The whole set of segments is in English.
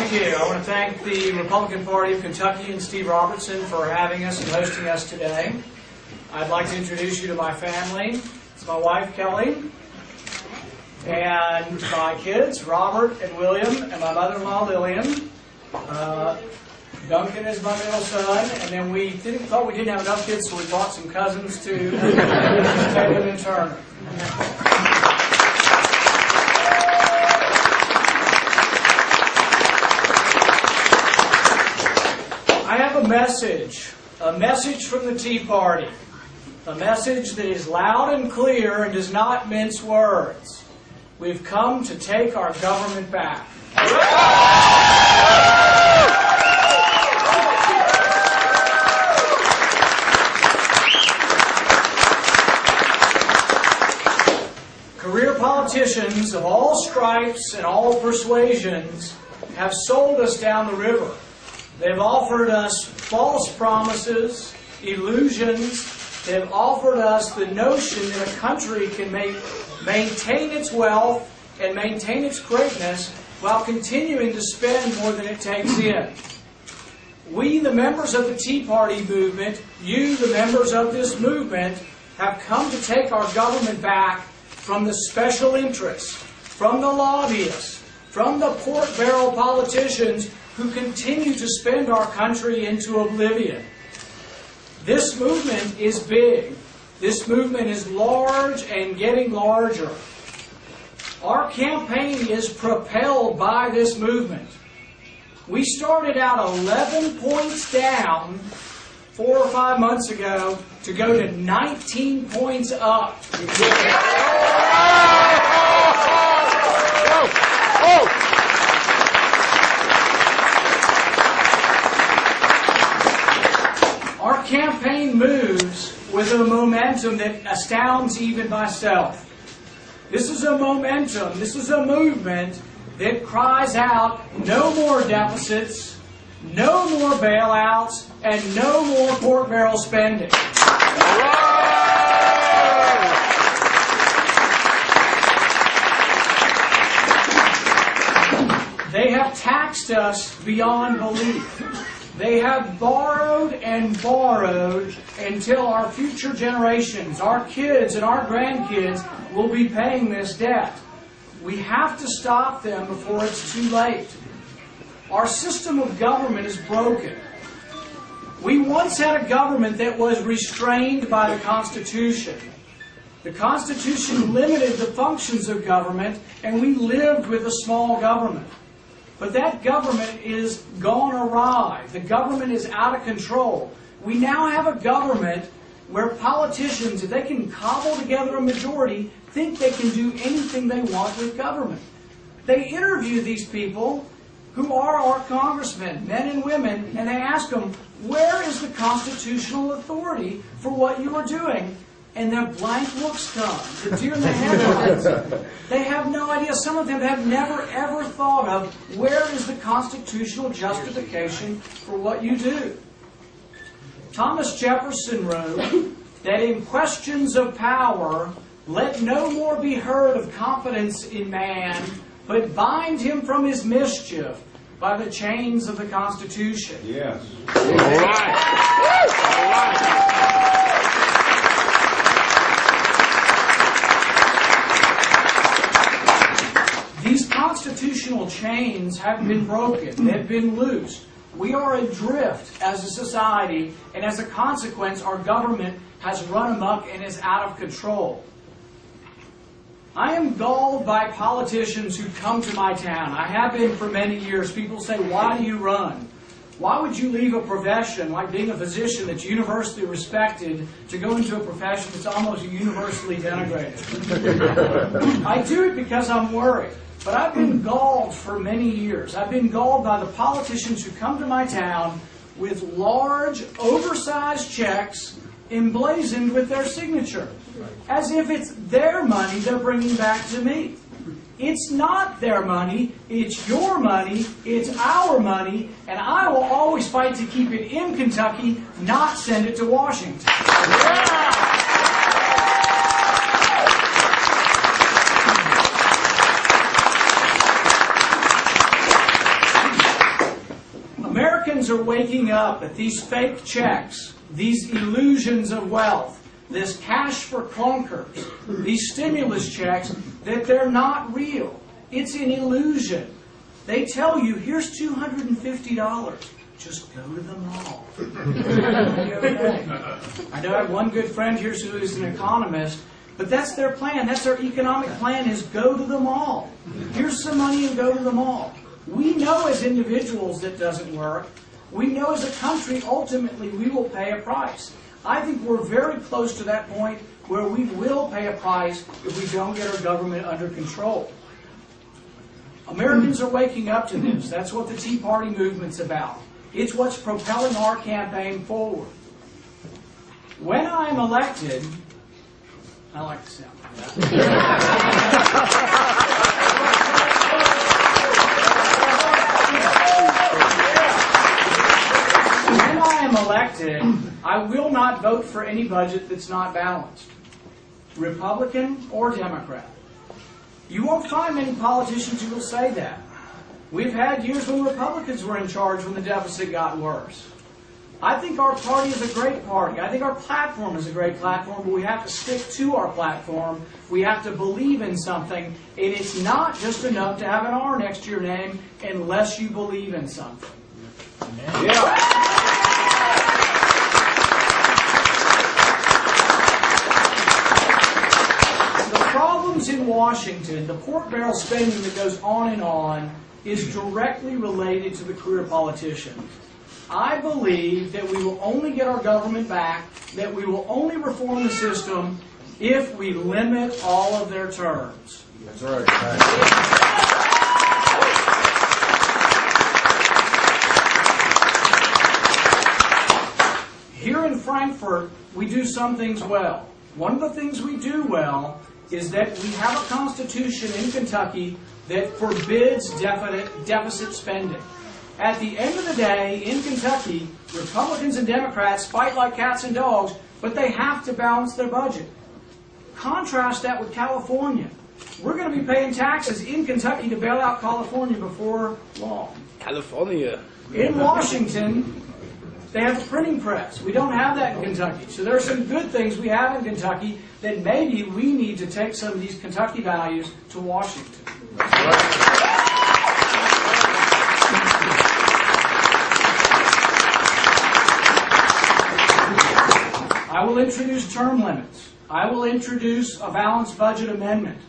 Thank you. I want to thank the Republican Party of Kentucky and Steve Robertson for having us and hosting us today. I'd like to introduce you to my family. It's my wife, Kelly, and my kids, Robert and William, and my mother-in-law, Lillian. Duncan is my middle son, and then we thought we didn't have enough kids, so we brought some cousins to Taylor and Turner. I have a message from the Tea Party, a message that is loud and clear and does not mince words. We've come to take our government back. Career politicians of all stripes and all persuasions have sold us down the river. They've offered us false promises, illusions. They've offered us the notion that a country can maintain its wealth and maintain its greatness while continuing to spend more than it takes in. We, the members of the Tea Party movement, you, the members of this movement, have come to take our government back from the special interests, from the lobbyists, from the pork barrel politicians who continue to spend our country into oblivion. This movement is big. This movement is large and getting larger. Our campaign is propelled by this movement. We started out 11 points down 4 or 5 months ago to go to 19 points up. Our campaign moves with a momentum that astounds even myself. This is a momentum, this is a movement that cries out, no more deficits, no more bailouts, and no more pork barrel spending. They have taxed us beyond belief. They have borrowed and borrowed until our future generations, our kids and our grandkids, will be paying this debt. We have to stop them before it's too late. Our system of government is broken. We once had a government that was restrained by the Constitution. The Constitution limited the functions of government, and we lived with a small government. But that government is gone awry. The government is out of control. We now have a government where politicians, if they can cobble together a majority, think they can do anything they want with government. They interview these people who are our congressmen, men and women, and they ask them, where is the constitutional authority for what you are doing? And their blank looks come, the deer in the headlights. They have no idea. Some of them have never ever thought of where is the constitutional justification for what you do. Thomas Jefferson wrote that in questions of power, let no more be heard of confidence in man, but bind him from his mischief by the chains of the Constitution. Yes. All right. All right. These constitutional chains have been broken. They've been loosed. We are adrift as a society, and as a consequence, our government has run amok and is out of control. I am galled by politicians who come to my town. I have been for many years. People say, why do you run? Why would you leave a profession like being a physician that's universally respected to go into a profession that's almost universally denigrated? I do it because I'm worried. But I've been galled for many years. I've been galled by the politicians who come to my town with large, oversized checks emblazoned with their signature, as if it's their money they're bringing back to me. It's not their money, it's your money, it's our money, and I will always fight to keep it in Kentucky, not send it to Washington. Yeah! Americans are waking up at these fake checks, these illusions of wealth, this cash for clunkers, these stimulus checks, that they're not real. It's an illusion. They tell you, here's $250. Just go to the mall. I know I have one good friend here who is an economist, but that's their plan. That's their economic plan, is go to the mall. Here's some money and go to the mall. We know as individuals that doesn't work. We know as a country, ultimately, we will pay a price. I think we're very close to that point where we will pay a price if we don't get our government under control. Americans are waking up to this. That's what the Tea Party movement's about. It's what's propelling our campaign forward. When I'm elected, I like the sound of that. When I am elected, I will not vote for any budget that's not balanced, Republican or Democrat. You won't find many politicians who will say that. We've had years when Republicans were in charge when the deficit got worse. I think our party is a great party. I think our platform is a great platform, but we have to stick to our platform. We have to believe in something, and it's not just enough to have an R next to your name unless you believe in something. Yeah. Problems in Washington, the pork barrel spending that goes on, is directly related to the career politicians. I believe that we will only get our government back, that we will only reform the system if we limit all of their terms. That's right. Here in Frankfurt, we do some things well. One of the things we do well is that we have a constitution in Kentucky that forbids deficit spending. At the end of the day, in Kentucky, Republicans and Democrats fight like cats and dogs, but they have to balance their budget. Contrast that with California. We're going to be paying taxes in Kentucky to bail out California before long. California. In Washington, they have a printing press. We don't have that in Kentucky. So there are some good things we have in Kentucky that maybe we need to take some of these Kentucky values to Washington. I will introduce term limits. I will introduce a balanced budget amendment.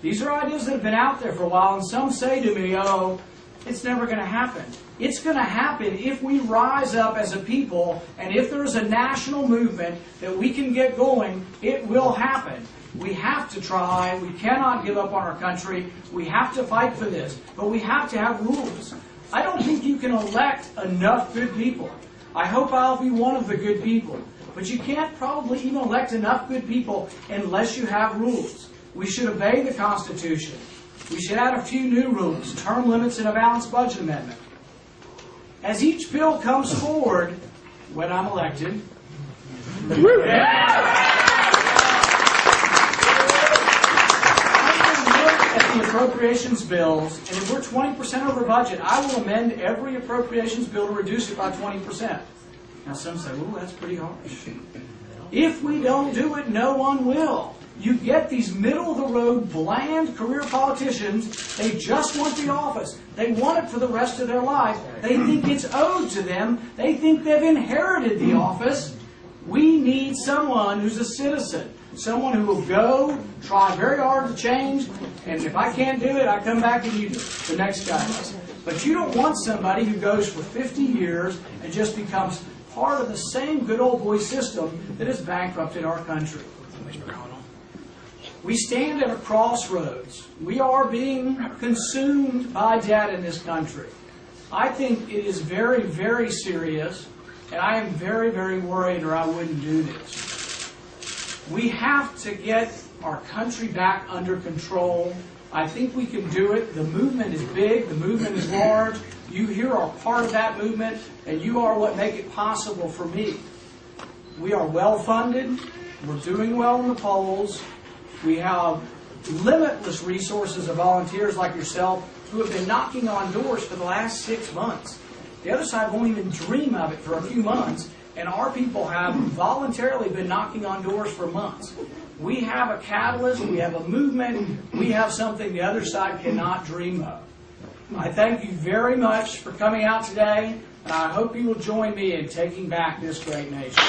These are ideas that have been out there for a while, and some say to me, oh, it's never going to happen. It's going to happen if we rise up as a people, and if there's a national movement that we can get going, it will happen. We have to try. We cannot give up on our country. We have to fight for this. But we have to have rules. I don't think you can elect enough good people. I hope I'll be one of the good people. But you can't probably even elect enough good people unless you have rules. We should obey the Constitution. We should add a few new rules, term limits, and a balanced budget amendment. As each bill comes forward, when I'm elected, I will look at the appropriations bills, and if we're 20% over budget, I will amend every appropriations bill to reduce it by 20%. Now some say, well, that's pretty harsh. If we don't do it, no one will. You get these middle-of-the-road, bland career politicians. They just want the office. They want it for the rest of their life. They think it's owed to them. They think they've inherited the office. We need someone who's a citizen. Someone who will go, try very hard to change, and if I can't do it, I come back and you do it. The next guy does. But you don't want somebody who goes for 50 years and just becomes part of the same good old boy system that has bankrupted our country. We stand at a crossroads. We are being consumed by debt in this country. I think it is very, very serious, and I am very, very worried or I wouldn't do this. We have to get our country back under control. I think we can do it. The movement is big. The movement is large. You here are part of that movement, and you are what make it possible for me. We are well funded. We're doing well in the polls. We have limitless resources of volunteers like yourself who have been knocking on doors for the last 6 months. The other side won't even dream of it for a few months, and our people have voluntarily been knocking on doors for months. We have a catalyst, we have a movement, we have something the other side cannot dream of. I thank you very much for coming out today, and I hope you will join me in taking back this great nation.